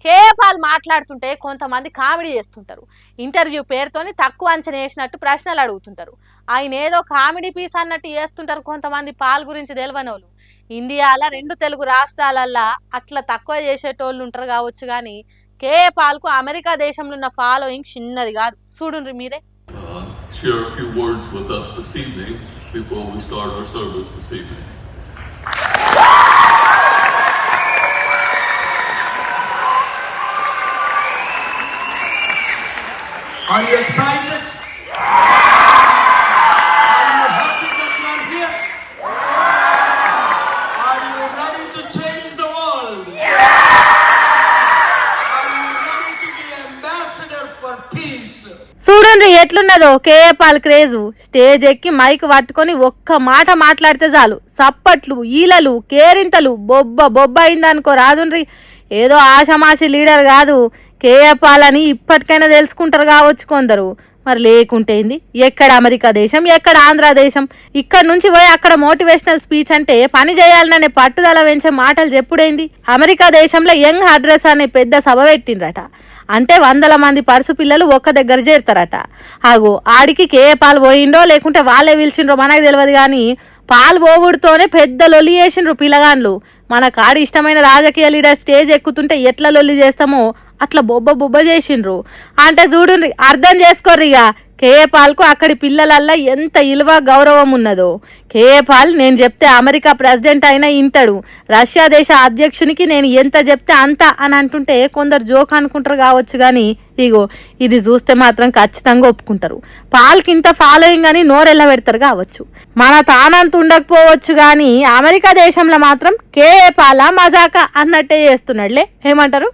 కేపాల్ మాట్లాడుతుంటే కొంతమంది కామెడీ చేస్తుంటారు. ఇంటర్వ్యూ పేరుతోని తక్కువ అంచనా వేసినట్టు ప్రశ్నలు అడుగుతుంటారు. ఆయన ఏదో కామెడీ పీస్ అన్నట్టు చేస్తుంటారు కొంతమంది పాల్ గురించి తెలియనోళ్ళు. ఇండియాలో 2 తెలుగు రాష్ట్రాలల్లా అట్లా తక్కువ చేసేటోళ్ళు ఉంటారు కావచ్చు కానీ కేపాల్కు అమెరికా దేశంలో ఉన్న ఫాలోయింగ్ చిన్నది కాదు. చూడుండ్రి మీరే. Share a few words with us this evening before we start our service this evening. Are you excited? Are you happy that you are here? Are you ready to change the world? Are you ready to be ambassador for peace? చూడండి ఎట్లున్నదో కేపాల్ craze. Stage ఎక్కి mic పట్టుకొని ఒక్క మాట మాట్లాడితే చాలు సప్పట్లు, ఈలలు, కేరింతలు, బొబ్బ బొబ్బ అయిందనుకో రాదుండ్రి. ఏదో ఆషమాషి లీడర్ కాదు కేపాల్ అని ఇప్పటికైనా తెలుసుకుంటారు కావచ్చు కొందరు. మరి లేకుంటేంది, ఎక్కడ అమెరికా దేశం, ఎక్కడ ఆంధ్ర దేశం? ఇక్కడ నుంచి పోయి అక్కడ మోటివేషనల్ స్పీచ్ అంటే పని చేయాలనే పట్టుదల పెంచే మాటలు చెప్పుడైంది. అమెరికా దేశంలో యంగ్ అడ్రస్ అనే పెద్ద సభ పెట్టిండ్రట. అంటే 100 మంది పరుసు పిల్లలు ఒక్క దగ్గర చేరుతారట. ఆగో ఆడికి కేపాల్ పోయిండో లేకుంటే వాళ్ళే పిలిచిండ్రో మనకు తెలియదు కానీ పాలు పోగుడుతోనే పెద్ద లొల్లి చేసిండ్రు పిల్లగాన్లు. మన కాడి ఇష్టమైన రాజకీయ లీడర్ స్టేజ్ ఎక్కుతుంటే ఎట్లా లొల్లి చేస్తామో అట్లా బొబ్బ బొబ్బ చేసిండ్రు. అంటే చూడుండ్రి, అర్థం చేసుకోర్రి ఇక కేపాల్కు అక్కడి పిల్లలల్లా ఎంత ఇలువ గౌరవం ఉన్నదో. కేపాల్ నేను చెప్తే అమెరికా ప్రెసిడెంట్ అయినా ఇంటాడు, రష్యా దేశ అధ్యక్షునికి నేను ఎంత చెప్తే అంత అని అంటుంటే కొందరు జోక్ అనుకుంటారు కావచ్చు కానీ ఇగో ఇది చూస్తే మాత్రం ఖచ్చితంగా ఒప్పుకుంటారు. పాల్కి ఇంత ఫాలోయింగ్ అని నోరెళ్ళ పెడతారు కావచ్చు. మన తానంత ఉండకపోవచ్చు కానీ అమెరికా దేశంలో మాత్రం కేపాల మజాకా అన్నట్టే చేస్తున్నాడులే. ఏమంటారు?